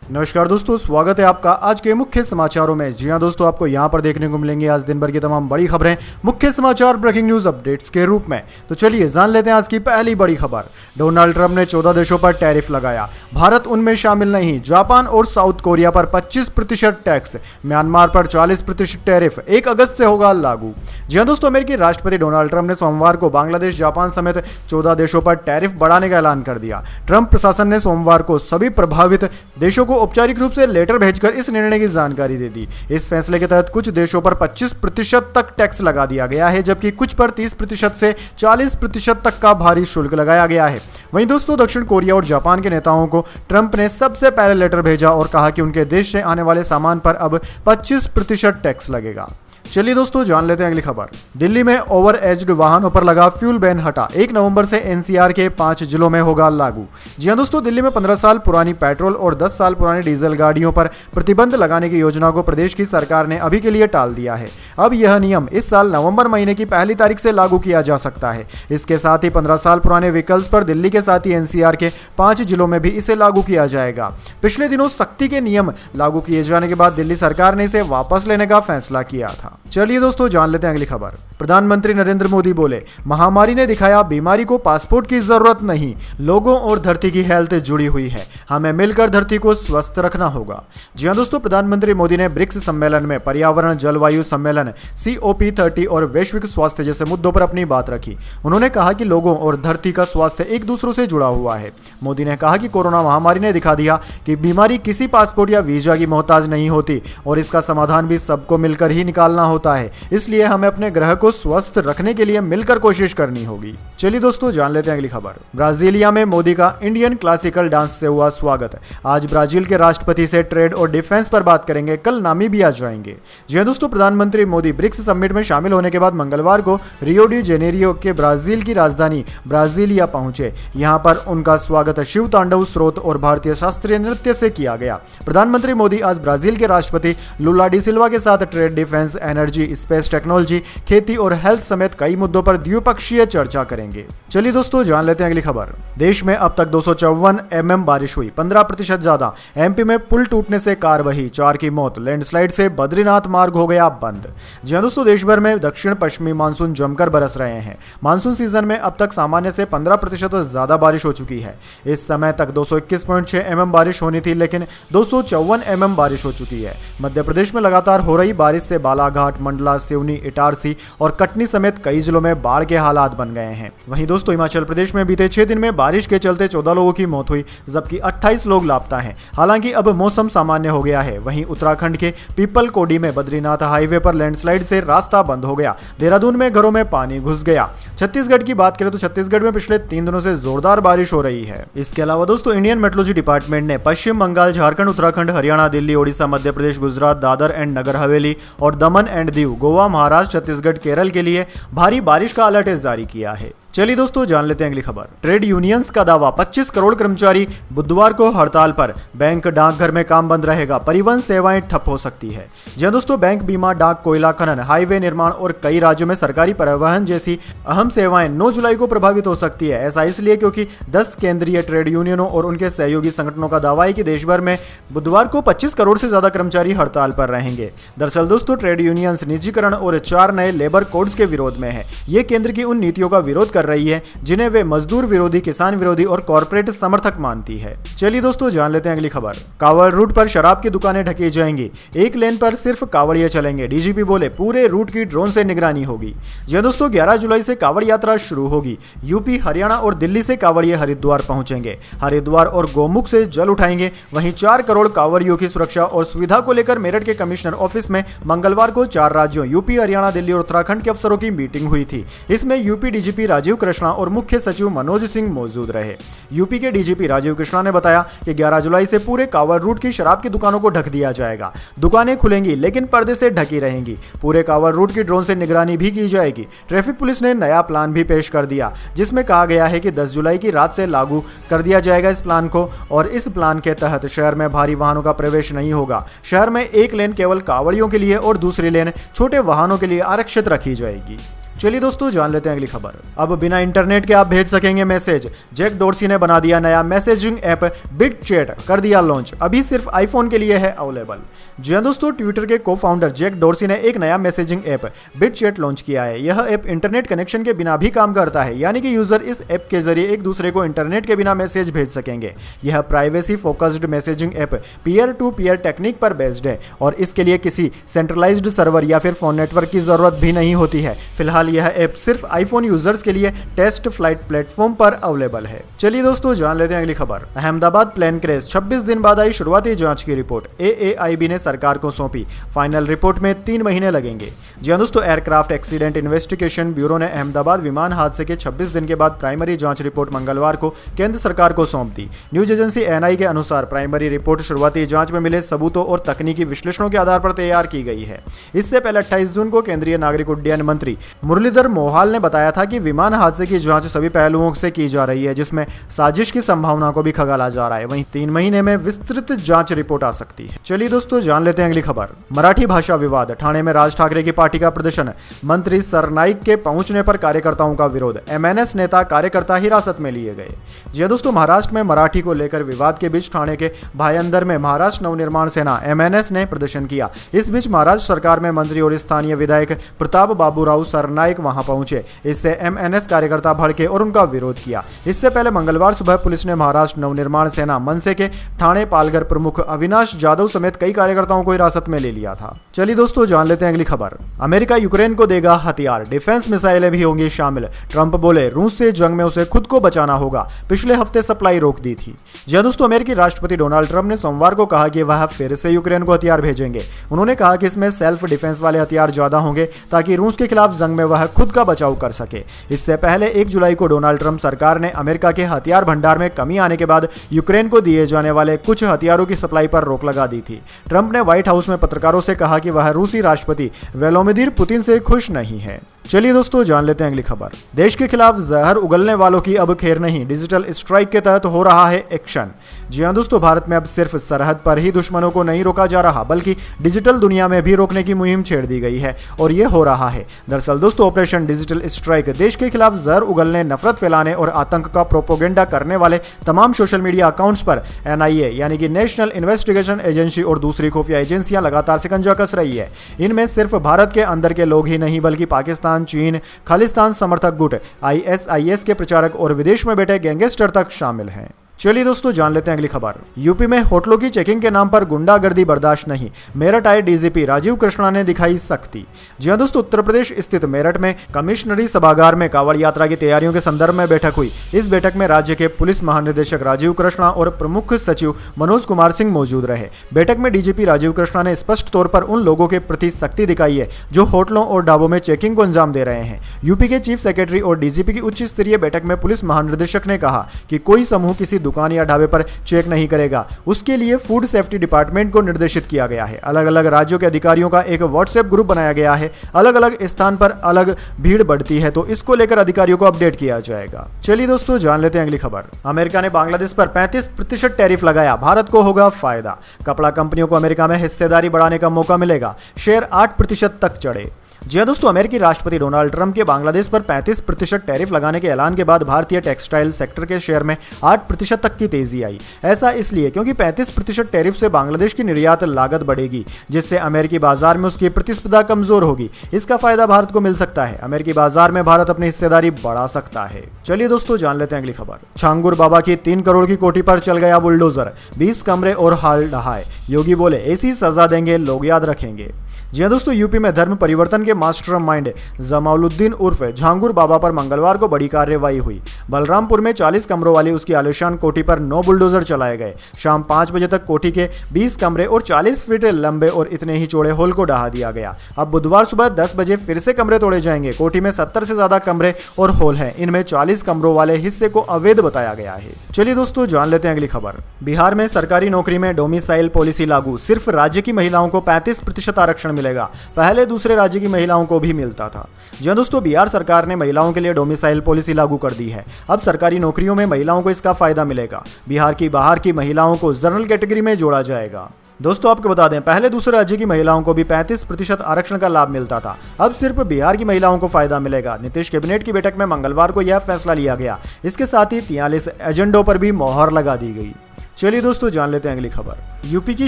नमस्कार दोस्तों, स्वागत है आपका आज के मुख्य समाचारों में। जी हां दोस्तों, आपको यहां पर देखने को मिलेंगे आज दिन भर की तमाम बड़ी खबरें मुख्य समाचार ब्रेकिंग न्यूज अपडेट्स के रूप में। तो चलिए जान लेते हैं आज की पहली बड़ी खबर। डोनाल्ड ट्रंप ने 14 देशों पर टैरिफ लगाया, भारत उनमें शामिल नहीं। जापान और साउथ कोरिया पर 25% टैक्स, म्यांमार पर 40% टैरिफ 1 अगस्त से होगा लागू। जी हां दोस्तों, अमेरिकी राष्ट्रपति डोनाल्ड ट्रंप ने सोमवार को बांग्लादेश, जापान समेत 14 देशों पर टैरिफ बढ़ाने का ऐलान कर दिया। ट्रंप प्रशासन ने सोमवार को सभी प्रभावित देशों को औपचारिक रूप से लेटर भेजकर इस निर्णय की जानकारी दे दी। इस फैसले के तहत कुछ देशों पर 25% तक टैक्स लगा दिया गया है, जबकि कुछ पर 30% से 40% तक का भारी शुल्क लगाया गया है। वहीं दोस्तों, दक्षिण कोरिया और जापान के नेताओं को ट्रंप ने सबसे पहले लेटर भेजा और कहा कि उनके देश से आने वाले सामान पर अब 25% टैक्स लगेगा। चलिए दोस्तों, जान लेते हैं अगली खबर। दिल्ली में ओवर एज्ड वाहनों पर लगा फ्यूल बैन हटा, 1 नवंबर से एनसीआर के 5 जिलों में होगा लागू। जी हां दोस्तों, दिल्ली में 15 साल पुरानी पेट्रोल और 10 साल पुरानी डीजल गाड़ियों पर प्रतिबंध लगाने की योजना को प्रदेश की सरकार ने अभी के लिए टाल दिया है। अब यह नियम इस साल नवंबर महीने की पहली तारीख से लागू किया जा सकता है। इसके साथ ही 15 साल पुराने व्हीकल्स पर दिल्ली के साथ ही एनसीआर के 5 जिलों में भी इसे लागू किया जाएगा। पिछले दिनों सख्ती के नियम लागू किए जाने के बाद दिल्ली सरकार ने इसे वापस लेने का फैसला किया था। चलिए दोस्तों, जान लेते हैं अगली खबर। प्रधानमंत्री नरेंद्र मोदी बोले, महामारी ने दिखाया बीमारी को पासपोर्ट की जरूरत नहीं, लोगों और धरती की हेल्थ जुड़ी हुई है, हमें मिलकर धरती को स्वस्थ रखना होगा। जी हां दोस्तों, प्रधानमंत्री मोदी ने ब्रिक्स सम्मेलन में पर्यावरण, जलवायु सम्मेलन, COP30 और वैश्विक स्वास्थ्य जैसे मुद्दों पर अपनी बात रखी। उन्होंने कहा कि लोगों और धरती का स्वास्थ्य एक दूसरों से जुड़ा हुआ है। मोदी ने कहा कि कोरोना महामारी ने दिखा दिया कि बीमारी किसी पासपोर्ट या वीजा की मोहताज नहीं होती और इसका समाधान भी सबको मिलकर ही निकालना होता है। इसलिए हमें अपने ग्रह को स्वस्थ रखने के लिए मिलकर कोशिश करनी होगी। चलिए दोस्तों, जान लेते हैं अगली खबर। ब्राजीलिया में मोदी का इंडियन क्लासिकल डांस से हुआ स्वागत। आज ब्राजील के राष्ट्रपति से ट्रेड और डिफेंस पर बात करेंगे, कल नामीबिया जाएंगे। जी हां दोस्तों, प्रधानमंत्री मोदी ब्रिक्स समिट में शामिल होने के बाद मंगलवार को रियो डी जेनेरियो के ब्राजील की राजधानी ब्राजीलिया पहुंचे। यहां पर उनका स्वागत शिव तांडव स्रोत और भारतीय शास्त्रीय नृत्य से किया गया। प्रधानमंत्री मोदी आज ब्राजील के राष्ट्रपति लुला डी सिल्वा के साथ trade, defence, energy, space technology, खेती और हेल्थ समेत कई मुद्दों पर द्विपक्षीय चर्चा करेंगे। चलिए दोस्तों, जान लेते हैं अगली खबर। देश में अब तक 254 mm बारिश हुई, 15% ज्यादा। एमपी में पुल टूटने से कार बही, 4 की मौत। लैंडस्लाइड से बद्रीनाथ मार्ग हो गया बंद। जी हां दोस्तों, देश भर में दक्षिण पश्चिमी मानसून जमकर बरस रहे हैं। मानसून सीजन में अब तक सामान्य से 15% ज्यादा बारिश हो चुकी है। इस समय तक 221.6 mm बारिश होनी थी, लेकिन 254 mm बारिश हो चुकी है। मध्य प्रदेश में लगातार हो रही बारिश से बालाघाट, मंडला, सिवनी, इटारसी और कटनी समेत कई जिलों में बाढ़ के हालात बन गए हैं। वहीं दोस्तों, हिमाचल प्रदेश में बीते 6 दिन में बारिश के चलते 14 लोगों की मौत हुई, जबकि 28 लोग लापता हैं। हालांकि अब मौसम सामान्य हो गया है। वहीं उत्तराखंड के पीपल कोडी में बद्रीनाथ हाईवे पर लैंडस्लाइड से रास्ता बंद हो गया। देहरादून में घरों में पानी घुस गया। छत्तीसगढ़ की बात करें तो छत्तीसगढ़ में पिछले 3 दिनों से जोरदार बारिश हो रही है। इसके अलावा दोस्तों, इंडियन मेट्रोलॉजी डिपार्टमेंट ने पश्चिम बंगाल, झारखंड, उत्तराखंड, हरियाणा, दिल्ली, ओडिशा, मध्य प्रदेश, गुजरात, दादर एंड नगर हवेली और दमन एंड दीव, गोवा, महाराष्ट्र, छत्तीसगढ़, केरल के लिए भारी बारिश का अलर्ट जारी किया है। चलिए दोस्तों, जान लेते हैं अगली खबर। ट्रेड यूनियंस का दावा, 25 करोड़ कर्मचारी बुधवार को हड़ताल पर। बैंक, डाकघर में काम बंद रहेगा, परिवहन सेवाएं ठप हो सकती है। जी दोस्तों, बैंक, बीमा, डाक, कोयला खनन, हाईवे निर्माण और कई राज्यों में सरकारी परिवहन जैसी अहम सेवाएं 9 जुलाई को प्रभावित हो सकती है। ऐसा इसलिए क्योंकि 10 केंद्रीय ट्रेड यूनियनों और उनके सहयोगी संगठनों का दावा है कि देश भर में बुधवार को 25 करोड़ से ज्यादा कर्मचारी हड़ताल पर रहेंगे। दरअसल दोस्तों, ट्रेड यूनियंस निजीकरण और 4 नए लेबर कोड्स के विरोध में है। ये केंद्र की उन नीतियों का विरोध कर रही है जिन्हें वे मजदूर विरोधी, किसान विरोधी और कॉर्पोरेट समर्थक मानती है। चलिए दोस्तों, जान लेते हैं अगली खबर। कांवड़ रूट पर शराब की दुकानें ढकी जाएंगी, 1 लेन पर सिर्फ कांवड़िए चलेंगे। डीजीपी बोले, पूरे रूट की ड्रोन से निगरानी होगी। जी दोस्तों, 11 जुलाई से कांवड़ यात्रा शुरू होगी। यूपी, हरियाणा और दिल्ली से कांवड़िए हरिद्वार पहुंचेंगे। हरिद्वार और गोमुख से जल उठाएंगे। वहीं 4 करोड़ कांवड़ियों की सुरक्षा और सुविधा को लेकर मेरठ के कमिश्नर ऑफिस में मंगलवार को 4 राज्यों यूपी, हरियाणा, दिल्ली और उत्तराखंड के अफसरों की मीटिंग हुई थी। इसमें यूपी डीजीपी राजीव कृष्णा और मुख्य सचिव मनोज सिंह मौजूद रहे। यूपी के डीजीपी राजीव कृष्णा ने बताया कि 11 जुलाई से पूरे कांवड़ रूट की शराब की दुकानों को ढक दिया जाएगा। दुकानें खुलेंगी लेकिन पर्दे से ढकी रहेंगी। पूरे कांवड़ रूट की ड्रोन से निगरानी भी की जाएगी। ट्रैफिक पुलिस ने नया प्लान भी पेश कर दिया, जिसमें कहा गया है कि 10 जुलाई की रात से लागू कर दिया जाएगा इस प्लान को। और इस प्लान के तहत शहर में भारी वाहनों का प्रवेश नहीं होगा। शहर में 1 लेन केवल कांवड़ियों के लिए और दूसरी लेन छोटे वाहनों के लिए आरक्षित रखी जाएगी। चलिए दोस्तों जान लेते हैं अगली खबर। अब बिना इंटरनेट के आप भेज सकेंगे मैसेज। जैक डोर्सी ने बना दिया नया मैसेजिंग ऐप बिटचैट, कर दिया लॉन्च, अभी सिर्फ आईफोन के लिए है अवेलेबल। जी हाँ दोस्तों, ट्विटर के को फाउंडर जैक डोर्सी ने एक नया मैसेजिंग ऐप बिटचैट लॉन्च किया है। यह ऐप इंटरनेट कनेक्शन के बिना भी काम करता है, यानी कि यूजर इस ऐप के जरिए एक दूसरे को इंटरनेट के बिना मैसेज भेज सकेंगे। यह privacy focused messaging app peer to peer technique पर बेस्ड है और इसके लिए किसी सेंट्रलाइज्ड सर्वर या फिर फोन नेटवर्क की जरूरत भी नहीं होती है। फिलहाल यह ऐप सिर्फ आईफोन यूजर्स के लिए टेस्ट फ्लाइट प्लेटफॉर्म पर अवेलेबल है। चलिए दोस्तों जान लेते हैं अगली खबर। अहमदाबाद प्लेन क्रैश, 26 दिन बाद आई शुरुआती जांच की रिपोर्ट। AAIB ने सरकार को सौंपी। फाइनल रिपोर्ट में 3 महीने लगेंगे। जी हां दोस्तों, एयरक्राफ्ट एक्सीडेंट इन्वेस्टिगेशन ब्यूरो ने अहमदाबाद विमान हादसे के 26 दिन के बाद प्राइमरी जांच रिपोर्ट मंगलवार को केंद्र सरकार को सौंप दी। न्यूज एजेंसी NI के अनुसार प्राइमरी रिपोर्ट शुरुआती जांच में मिले सबूतों और तकनीकी विश्लेषणों के आधार पर तैयार की गई है। इससे पहले 28 जून को केंद्रीय नागरिक उड्डयन मंत्री मुरलीधर मोहाल ने बताया था कि विमान हादसे की जांच सभी पहलुओं से की जा रही है, जिसमें साजिश की संभावना को भी खगाला जा रहा है। वहीं 3 महीने में विस्तृत जांच रिपोर्ट आ सकती है। चलिए दोस्तों जान लेते हैं अगली खबर। मराठी भाषा विवाद, ठाणे में राज ठाकरे की पार्टी का प्रदर्शन, मंत्री सरनाईक के पहुंचने पर कार्यकर्ताओं का विरोध, MNS नेता कार्यकर्ता हिरासत में लिए गए। जी हां दोस्तों, महाराष्ट्र में मराठी को लेकर विवाद के बीच ठाणे के भायंदर में महाराष्ट्र नवनिर्माण सेना MNS ने प्रदर्शन किया। इस बीच महाराष्ट्र सरकार में मंत्री और स्थानीय विधायक प्रताप बाबूराव सरनाईक वहां पहुंचे। इससे MNS कार्यकर्ता भड़के और उनका विरोध किया। इससे पहले मंगलवार सुबह पुलिस ने महाराष्ट्र नवनिर्माण सेना मनसे के ठाणे पालघर प्रमुख अविनाश जाधव समेत कई कार्यकर्ताओं को हिरासत में ले लिया था। चलिए दोस्तों जान लेते हैं अगली खबर। अमेरिका यूक्रेन को देगा हथियार, डिफेंस मिसाइलें भी होंगी शामिल। ट्रंप बोले रूस से जंग में उसे खुद को बचाना होगा, पिछले हफ्ते सप्लाई रोक दी थी। जी हां दोस्तों, अमेरिकी राष्ट्रपति डोनाल्ड ट्रंप ने सोमवार को कहा कि वह फिर से यूक्रेन को हथियार भेजेंगे। उन्होंने कहा कि इसमें सेल्फ डिफेंस वाले हथियार ज्यादा होंगे ताकि रूस के खिलाफ जंग में वह खुद का बचाव कर सके। इससे पहले 1 जुलाई को डोनाल्ड ट्रंप सरकार ने अमेरिका के हथियार भंडार में कमी आने के बाद यूक्रेन को दिए जाने वाले कुछ हथियारों की सप्लाई पर रोक लगा दी थी। ट्रंप ने व्हाइट हाउस में पत्रकारों से कहा कि वह रूसी राष्ट्रपति व्लादिमीर पुतिन से खुश नहीं है। चलिए दोस्तों जान लेते हैं अगली खबर। देश के खिलाफ जहर उगलने वालों की अब खैर नहीं, डिजिटल स्ट्राइक के तहत हो रहा है एक्शन। जी हां दोस्तों, भारत में अब सिर्फ सरहद पर ही दुश्मनों को नहीं रोका जा रहा, बल्कि डिजिटल दुनिया में भी रोकने की मुहिम छेड़ दी गई है और ये हो रहा है। दरअसल दोस्तों, ऑपरेशन डिजिटल स्ट्राइक देश के खिलाफ जहर उगलने, नफरत फैलाने और आतंक का प्रोपोगेंडा करने वाले तमाम सोशल मीडिया अकाउंट्स पर NIA यानी कि नेशनल इन्वेस्टिगेशन एजेंसी और दूसरी खुफिया एजेंसियां लगातार शिकंजा कस रही है। इनमें सिर्फ भारत के अंदर के लोग ही नहीं, बल्कि पाकिस्तान, चीन, खालिस्तान समर्थक गुट, ISIS के प्रचारक और विदेश में बैठे गैंगस्टर तक शामिल हैं। चलिए दोस्तों जान लेते हैं अगली खबर। यूपी में होटलों की चेकिंग के नाम पर गुंडागर्दी बर्दाश्त नहीं, मेरठ आए DGP राजीव कृष्णा ने दिखाई सख्ती। जी हां दोस्तों, उत्तर प्रदेश स्थित मेरठ में कमिश्नरी सभागार में कांवड़ यात्रा की तैयारियों के संदर्भ में बैठक हुई। इस बैठक में राज्य के पुलिस महानिदेशक राजीव कृष्णा और प्रमुख सचिव मनोज कुमार सिंह मौजूद रहे। बैठक में DGP राजीव कृष्णा ने स्पष्ट तौर पर उन लोगों के प्रति सख्ती दिखाई है जो होटलों और ढाबों में चेकिंग को अंजाम दे रहे हैं। यूपी के चीफ सेक्रेटरी और DGP की उच्च स्तरीय बैठक में पुलिस महानिदेशक ने कहा कि कोई समूह किसी दुकान या ढाबे पर चेक नहीं करेगा, उसके लिए फूड सेफ्टी डिपार्टमेंट को निर्देशित किया गया है। अलग अलग राज्यों के अधिकारियों का एक व्हाट्सएप ग्रुप बनाया गया है। अलग अलग स्थान पर अलग भीड़ बढ़ती है, तो इसको लेकर अधिकारियों को अपडेट किया जाएगा। चलिए दोस्तों जान लेते हैं अगली खबर। अमेरिका ने बांग्लादेश पर 35% टैरिफ लगाया, भारत को होगा फायदा। कपड़ा कंपनियों को अमेरिका में हिस्सेदारी बढ़ाने का मौका मिलेगा, शेयर 8% तक चढ़े। जी हां दोस्तों, अमेरिकी राष्ट्रपति डोनाल्ड ट्रंप के बांग्लादेश पर 35% टैरिफ लगाने के ऐलान के बाद भारतीय टेक्सटाइल सेक्टर के शेयर में 8% तक की तेजी आई। ऐसा इसलिए क्योंकि 35% टैरिफ से बांग्लादेश की निर्यात लागत बढ़ेगी, जिससे अमेरिकी बाजार में उसकी प्रतिस्पर्धा कमजोर होगी। इसका फायदा भारत को मिल सकता है। अमेरिकी बाजार में भारत अपनी हिस्सेदारी बढ़ा सकता है। चलिए दोस्तों जान लेते हैं अगली खबर। छांगुर बाबा की 3 करोड़ की कोठी पर चल गया बुलडोजर, 20 कमरे और हाल ढहाए। योगी बोले ऐसी सजा देंगे लोग याद रखेंगे। जी हां दोस्तों, यूपी में धर्म परिवर्तन के मास्टरमाइंड जमालुद्दीन उर्फ झांगुर बाबा पर मंगलवार को बड़ी कार्रवाई हुई। बलरामपुर में 40 कमरों वाली उसकी आलिशान कोठी पर 9 बुलडोजर चलाए गए। शाम 5 बजे तक कोठी के 20 कमरे और 40 फीट लंबे और इतने ही चौड़े हॉल को ढहा दिया गया। अब बुधवार सुबह 10 बजे फिर से कमरे तोड़े जाएंगे। कोठी में 70 से ज्यादा कमरे और हॉल हैं। इनमें 40 कमरों वाले हिस्से को अवैध बताया गया है। चलिए दोस्तों जान लेते हैं अगली खबर। बिहार में सरकारी नौकरी में डोमिसाइल पॉलिसी लागू, सिर्फ राज्य की महिलाओं को 35% आरक्षण मिलेगा। पहले दूसरे राज्य की महिलाओं को भी मिलता था। जी दोस्तों, बिहार सरकार ने महिलाओं के लिए डोमिसाइल पॉलिसी लागू कर दी है। अब सरकारी नौकरियों में महिलाओं को इसका फायदा मिलेगा। बिहार की बाहर की महिलाओं को जनरल कैटेगरी में जोड़ा जाएगा। दोस्तों आपको बता दें, पहले दूसरे राज्य की महिलाओं को भी 35% आरक्षण का लाभ मिलता था। अब सिर्फ बिहार की महिलाओं को फायदा मिलेगा। नीतीश कैबिनेट की बैठक में मंगलवार को यह फैसला लिया गया। इसके साथ ही 43 एजेंडों पर भी मोहर लगा दी गई। चलिए दोस्तों जान लेते हैं अगली खबर। यूपी की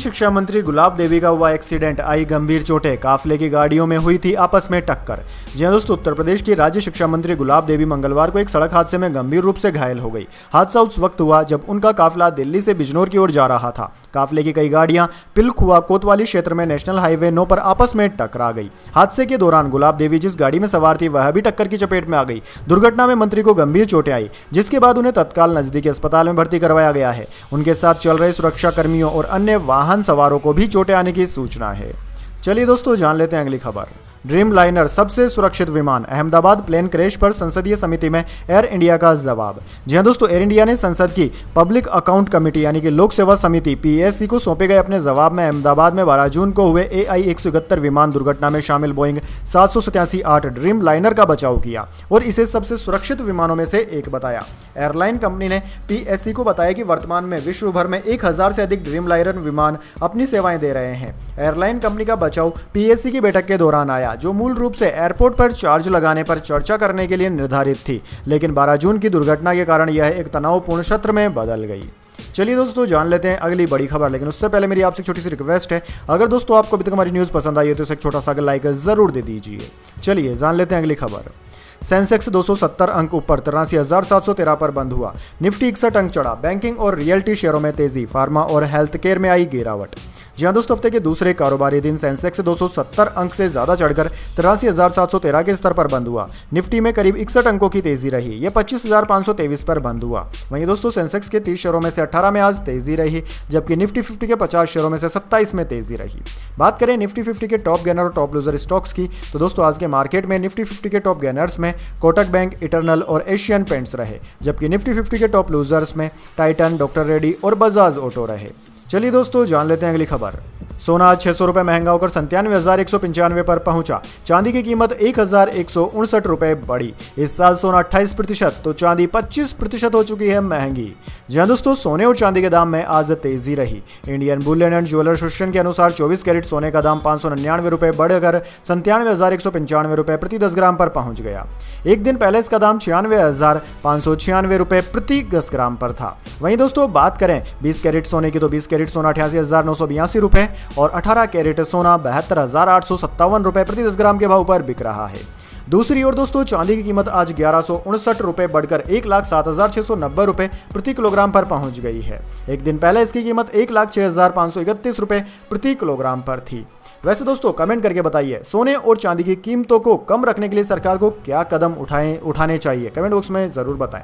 शिक्षा मंत्री गुलाब देवी का हुआ एक्सीडेंट, आई गंभीर चोटें, काफिले की गाड़ियों में हुई थी आपस में टक्कर। जी हां दोस्तों, उत्तर प्रदेश की राज्य शिक्षा मंत्री गुलाब देवी मंगलवार को एक सड़क हादसे में गंभीर रूप से घायल हो गई। हादसा उस वक्त हुआ जब उनका काफिला दिल्ली से बिजनौर की ओर जा रहा था। काफिले की कई गाड़ियां पिलखुआ कोतवाली क्षेत्र में नेशनल हाईवे 9 पर आपस में टकरा गई। हादसे के दौरान गुलाब देवी जिस गाड़ी में सवार थी वह भी टक्कर की चपेट में आ गई। दुर्घटना में मंत्री को गंभीर चोटें आई, जिसके बाद उन्हें तत्काल नजदीकी अस्पताल में भर्ती करवाया गया है। उनके साथ चल रहे सुरक्षा कर्मियों और अन्य वाहन सवारों को भी चोटें आने की सूचना है। चलिए दोस्तों जान लेते हैं अगली खबर। ड्रीम लाइनर सबसे सुरक्षित विमान, अहमदाबाद प्लेन क्रैश पर संसदीय समिति में एयर इंडिया का जवाब। जी हां दोस्तों, एयर इंडिया ने संसद की पब्लिक अकाउंट कमेटी यानी कि लोक सेवा समिति पीएससी को सौंपे गए अपने जवाब में अहमदाबाद में 12 जून को हुए AI-171 विमान दुर्घटना में शामिल बोइंग 787-8 ड्रीम लाइनर का बचाव किया और इसे सबसे सुरक्षित विमानों में से एक बताया। एयरलाइन कंपनी ने पीएससी को बताया कि वर्तमान में विश्व भर में 1000 से अधिक ड्रीम लाइनर विमान अपनी सेवाएं दे रहे हैं। एयरलाइन कंपनी का बचाव पीएससी की बैठक के दौरान आया, जो मूल रूप से एयरपोर्ट पर चार्ज लगाने पर चर्चा करने के लिए निर्धारित थी, लेकिन 12 जून की दुर्घटना के कारण यह एक तनावपूर्ण सत्र में बदल गई। चलिए दोस्तों जान लेते हैं अगली बड़ी खबर, लेकिन उससे पहले मेरी आपसे छोटी सी रिक्वेस्ट है, अगर दोस्तों आपको अभी तक हमारी न्यूज़ पसंद आई है तो इसे एक छोटा सा लाइक जरूर दे दीजिए। चलिए जान लेते हैं अगली खबर। सेंसेक्स 270 अंक ऊपर 83,713 पर बंद हुआ। निफ्टी 61 अंक चढ़ा। बैंकिंग और रियल्टी शेयरों में तेजी, फार्मा और हेल्थ केयर में आई गिरावट। जी हां दोस्तों, हफ्ते के दूसरे कारोबारी दिन सेंसेक्स 270 अंक से ज्यादा चढ़कर 83,713 के स्तर पर बंद हुआ। निफ्टी में करीब 61 अंकों की तेजी रही, यह 25,523 पर बंद हुआ। वहीं दोस्तों सेंसेक्स के 30 शेयरों में से 18 में आज तेजी रही, जबकि निफ्टी 50 के 50 शेयरों में से 27 में तेजी रही। बात करें निफ्टी 50 के टॉप गेनर और टॉप लूजर स्टॉक्स की, तो दोस्तों आज के मार्केट में निफ्टी 50 के टॉप गेनर्स में कोटक बैंक, इटरनल और एशियन पेंट्स रहे, जबकि निफ्टी 50 के टॉप लूजर्स में टाइटन, डॉक्टर रेड्डी और बजाज ऑटो रहे। चलिए दोस्तों जान लेते हैं अगली खबर। सोना आज 600 रुपये महंगा होकर 97,195 पर पहुंचा। चांदी की कीमत 1,159 रुपये बढ़ी। इस साल सोना 28% तो चांदी 25% हो चुकी है महंगी। जी हां दोस्तों, सोने और चांदी के दाम में आज तेजी रही। Indian Boolean and jeweller association के अनुसार 24 कैरेट सोने का दाम 599 रुपये बढ़कर 97,195 रुपये प्रति 10 ग्राम पर पहुंच गया। एक दिन पहले इसका दाम 96,596 रुपये प्रति 10 ग्राम पर था। वहीं दोस्तों बात करें 20 कैरेट सोने की, तो 20 कैरेट सोना 88,982 रुपये और 18 कैरेट सोना 72,857 रुपये प्रति 10 ग्राम के भाव पर बिक रहा है। दूसरी ओर दोस्तों चांदी की कीमत आज 1159 रुपये बढ़कर 1,07,690 रुपये प्रति किलोग्राम पर पहुंच गई है। एक दिन पहले इसकी कीमत 1,06,531 रुपये प्रति किलोग्राम पर थी। वैसे दोस्तों कमेंट करके बताइए, सोने और चांदी की कीमतों को कम रखने के लिए सरकार को क्या कदम उठाने चाहिए, कमेंट बॉक्स में ज़रूर बताएं।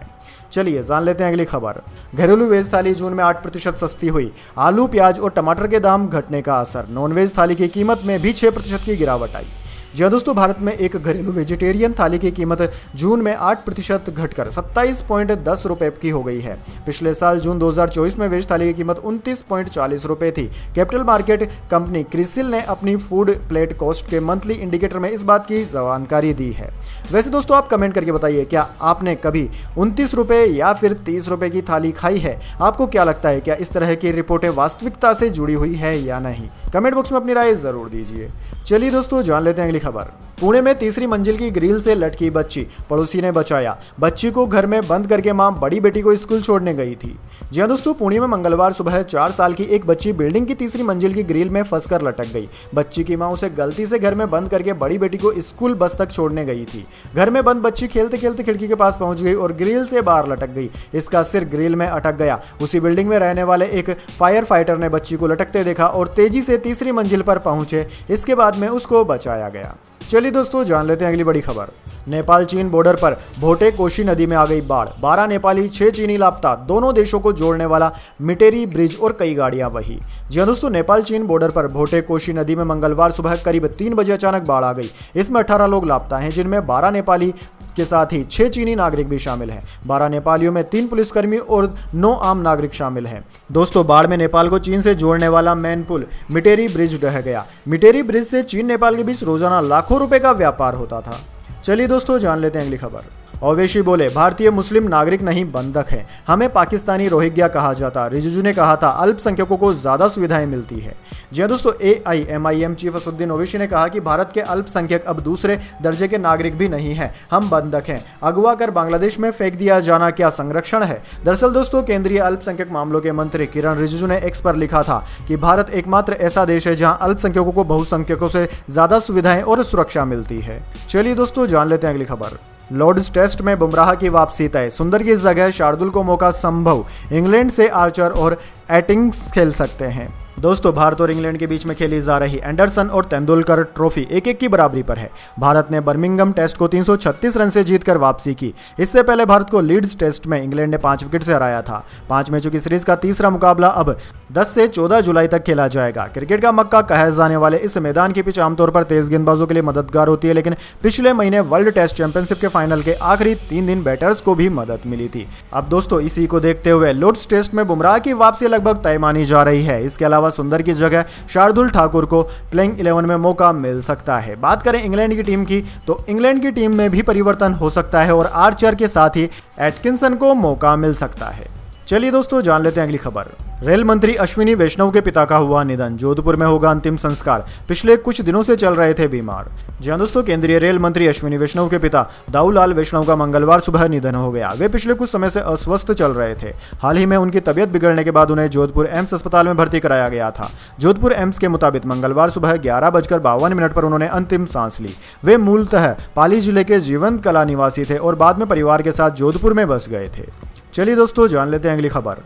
चलिए जान लेते हैं अगली खबर। घरेलू वेज थाली जून में 8% सस्ती हुई। आलू, प्याज और टमाटर के दाम घटने का असर। नॉन वेज थाली की कीमत में भी 6% की गिरावट आई। जी हां दोस्तों, भारत में एक घरेलू वेजिटेरियन थाली की कीमत जून में 8% घटकर 27.10 रुपये की हो गई है। पिछले साल जून 2024 में वेज थाली की कीमत 29.40 रुपये थी। कैपिटल मार्केट कंपनी क्रिसिल ने अपनी फूड प्लेट कॉस्ट के मंथली इंडिकेटर में इस बात की जानकारी दी है। वैसे दोस्तों आप कमेंट करके बताइए, क्या आपने कभी 29 रुपये या फिर 30 रुपये की थाली खाई है? आपको क्या लगता है, क्या इस तरह की रिपोर्टें वास्तविकता से जुड़ी हुई है या नहीं? कमेंट बॉक्स में अपनी राय जरूर दीजिए। चलिए दोस्तों जान लेते हैं अगली खबर। पुणे में तीसरी मंजिल की ग्रिल से लटकी बच्ची, पड़ोसी ने बचाया। बच्ची को घर में बंद करके मां बड़ी बेटी को स्कूल छोड़ने गई थी। जी हां दोस्तों, पुणे में मंगलवार सुबह 4 साल की एक बच्ची बिल्डिंग की तीसरी मंजिल की ग्रिल में फंसकर लटक गई। बच्ची की मां उसे गलती से घर में बंद करके बड़ी बेटी को स्कूल बस तक छोड़ने गई थी। घर में बंद बच्ची खेलते खेलते खिड़की के पास पहुंच गई और ग्रिल से बाहर लटक गई। इसका सिर ग्रिल में अटक गया। उसी बिल्डिंग में रहने वाले एक फायर फाइटर ने बच्ची को लटकते देखा और तेजी से तीसरी मंजिल पर पहुंचे। इसके बाद में उसको बचाया गया। चलिए दोस्तों जान लेते हैं अगली बड़ी खबर। नेपाल चीन बॉर्डर पर भोटे कोशी नदी में आ गई बाढ़। 12 नेपाली 6 चीनी लापता। दोनों देशों को जोड़ने वाला मिटेरी ब्रिज और कई गाड़ियां बही। जी हां दोस्तों, नेपाल चीन बॉर्डर पर भोटे कोशी नदी में मंगलवार सुबह करीब 3 बजे अचानक बाढ़ आ गई। इसमें 18 लोग लापता हैं, जिनमें 12 नेपाली के साथ ही 6 चीनी नागरिक भी शामिल हैं। 12 नेपालियों में 3 पुलिसकर्मी और 9 आम नागरिक शामिल हैं। दोस्तों बाढ़ में नेपाल को चीन से जोड़ने वाला मेन पुल मिटेरी ब्रिज ढह गया। मिटेरी ब्रिज से चीन नेपाल के बीच रोजाना लाखों रुपए का व्यापार होता था। चलिए दोस्तों जान लेते हैं अगली खबर। ओवैसी बोले, भारतीय मुस्लिम नागरिक नहीं बंधक हैं, हमें पाकिस्तानी रोहिंग्या कहा जाता। रिजिजू ने कहा था अल्पसंख्यकों को ज्यादा सुविधाएं मिलती है। जी हाँ दोस्तों, AIMIM चीफ असदुद्दीन ओवैसी ने कहा कि भारत के अल्पसंख्यक अब दूसरे दर्जे के नागरिक भी नहीं हैं, हम बंधक हैं। अगवा कर बांग्लादेश में फेंक दिया जाना क्या संरक्षण है? दरअसल दोस्तों, केंद्रीय अल्पसंख्यक मामलों के मंत्री किरण रिजिजू ने एक्स पर लिखा था कि भारत एकमात्र ऐसा देश है जहां अल्पसंख्यकों को बहुसंख्यकों से ज्यादा सुविधाएं और सुरक्षा मिलती है। चलिए दोस्तों, जान लेते हैं अगली खबर। लॉर्ड्स टेस्ट में बुमराह की वापसी तय, सुंदर की जगह शार्दुल को मौका संभव, इंग्लैंड से आर्चर और एटिंग्स खेल सकते हैं। दोस्तों, भारत और इंग्लैंड के बीच में खेली जा रही एंडरसन और तेंदुलकर ट्रॉफी 1-1 की बराबरी पर है। भारत ने बर्मिंघम टेस्ट को 336 रन से जीतकर वापसी की। इससे पहले भारत को लीड्स टेस्ट में इंग्लैंड ने 5 विकेट से हराया था। 5 मैचों की सीरीज का तीसरा मुकाबला अब 10 से 14 जुलाई तक खेला जाएगा। क्रिकेट का मक्का कहे जाने वाले इस मैदान की पिच आमतौर पर तेज गेंदबाजों के लिए मददगार होती है, लेकिन पिछले महीने वर्ल्ड टेस्ट चैंपियनशिप के फाइनल के आखिरी 3 दिन बैटर्स को भी मदद मिली थी। अब दोस्तों, इसी को देखते हुए लॉर्ड्स टेस्ट में बुमराह की वापसी लगभग तय मानी जा रही है। इसके अलावा सुंदर की जगह शार्दुल ठाकुर को प्लेइंग 11 में मौका मिल सकता है। बात करें इंग्लैंड की टीम की, तो इंग्लैंड की टीम में भी परिवर्तन हो सकता है और आर्चर के साथ ही एटकिंसन को मौका मिल सकता है। चलिए दोस्तों, जान लेते हैं अगली खबर। रेल मंत्री अश्विनी वैष्णव के पिता का हुआ निधन, जोधपुर में होगा अंतिम संस्कार, पिछले कुछ दिनों से चल रहे थे बीमार। जी हाँ दोस्तों, केंद्रीय रेल मंत्री अश्विनी वैष्णव के पिता दाऊलाल वैष्णव का मंगलवार सुबह निधन हो गया। वे पिछले कुछ समय से अस्वस्थ चल रहे थे। हाल ही में उनकी तबियत बिगड़ने के बाद उन्हें जोधपुर एम्स अस्पताल में भर्ती कराया गया था। जोधपुर एम्स के मुताबिक मंगलवार सुबह 11:52 पर उन्होंने अंतिम सांस ली। वे मूलतः पाली जिले के जीवंत कला निवासी थे और बाद में परिवार के साथ जोधपुर में बस गए थे। चलिए दोस्तों, जान लेते हैं अगली खबर।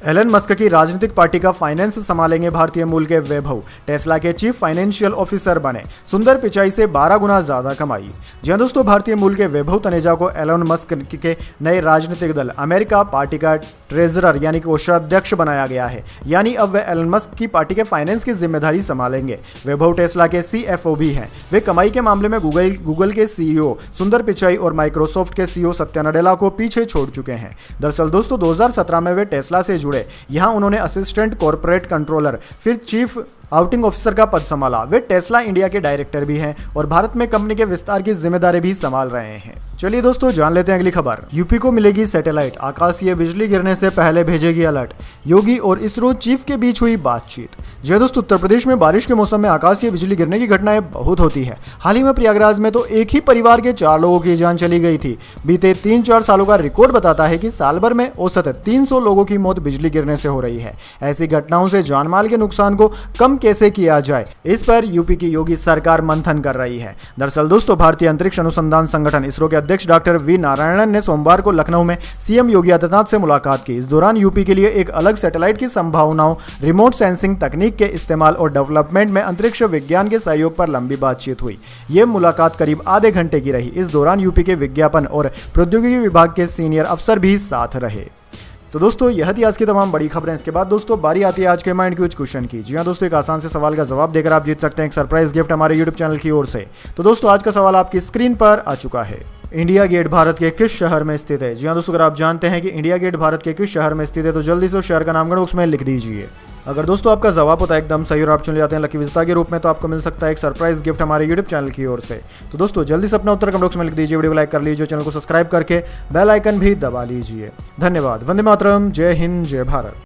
एलन मस्क की राजनीतिक पार्टी का फाइनेंस संभालेंगे भारतीय मूल के वैभव, टेस्ला के चीफ फाइनेंशियल ऑफिसर बने, सुंदर पिचाई से 12 गुना ज्यादा कमाई। जी हाँ दोस्तों, भारतीय मूल के वैभव तनेजा को एलन मस्क के नए राजनीतिक दल अमेरिका पार्टी का ट्रेजरर यानी कि कोषाध्यक्ष बनाया गया है। यानी अब वे एलन मस्क की पार्टी के फाइनेंस की जिम्मेदारी संभालेंगे। वैभव टेस्ला के CFO भी हैं। वे कमाई के मामले में गूगल के CEO सुंदर पिचाई और माइक्रोसॉफ्ट के CEO सत्या नडेला को पीछे छोड़ चुके हैं। दरअसल दोस्तों, 2017 में वे टेस्ला से जुड़े। यहां उन्होंने असिस्टेंट कॉर्पोरेट कंट्रोलर फिर चीफ आउटिंग ऑफिसर का पद संभाला। वे टेस्ला इंडिया के डायरेक्टर भी हैं और भारत में कंपनी के विस्तार की जिम्मेदारी भी संभाल रहे हैं। चलिए दोस्तों, जान लेते हैं अगली खबर। यूपी को मिलेगी सैटेलाइट, आकाशीय बिजली गिरने से पहले भेजेगी अलर्ट, योगी और इसरो चीफ के बीच हुई बातचीत। जी दोस्तों, उत्तर प्रदेश में बारिश के मौसम में आकाशीय बिजली गिरने की घटनाएं बहुत होती है। हाल ही में प्रयागराज में तो एक ही परिवार के 4 लोगों की जान चली गई थी। बीते 3-4 सालों का रिकॉर्ड बताता है कि साल भर में औसत 300 लोगों की मौत बिजली गिरने से हो रही है। ऐसी घटनाओं से जानमाल के नुकसान को कम कैसे किया जाए, इस पर यूपी की योगी सरकार मंथन कर रही है। दरअसल दोस्तों, भारतीय अंतरिक्ष अनुसंधान संगठन इसरो के अध्यक्ष डॉक्टर वी नारायणन ने सोमवार को लखनऊ में सीएम योगी आदित्यनाथ से मुलाकात की। इस दौरान यूपी के लिए एक अलग सैटेलाइट की संभावनाओं, रिमोट सेंसिंग तकनीक के इस्तेमाल और डेवलपमेंट में अंतरिक्ष विज्ञान के सहयोग पर लंबी बातचीत हुई। यह मुलाकात करीब आधे घंटे की रही। इस दौरान यूपी के विज्ञापन और प्रौद्योगिकी विभाग के सीनियर अफसर भी साथ रहे। तो दोस्तों, यह थी आज की तमाम बड़ी खबरें। इसके बाद दोस्तों, बारी आती है आज के माइंड क्यूज क्वेश्चन की। जी हाँ दोस्तों, एक आसान से सवाल का जवाब देकर आप जीत सकते हैं एक सरप्राइज गिफ्ट हमारे यूट्यूब चैनल की ओर से। तो दोस्तों, आज का सवाल आपकी स्क्रीन पर आ चुका है। इंडिया गेट भारत के किस शहर में स्थित है? जी हाँ दोस्तों, अगर आप जानते हैं कि इंडिया गेट भारत के किस शहर में स्थित है तो जल्दी से उस शहर का नाम कमेंट बॉक्स में लिख दीजिए। अगर दोस्तों आपका जवाब होता है एकदम सही और आप चुन जाते हैं लकी विजेता के रूप में, तो आपको मिल सकता है एक सरप्राइज गिफ्ट हमारे यूट्यूब चैनल की ओर से। तो दोस्तों, जल्दी से अपना उत्तर कमेंट बॉक्स में लिख दीजिए, वीडियो को लाइक कर लीजिए, चैनल को सब्सक्राइब करके बेल आइकन भी दबा लीजिए। धन्यवाद। वंदे मातरम। जय हिंद, जय भारत।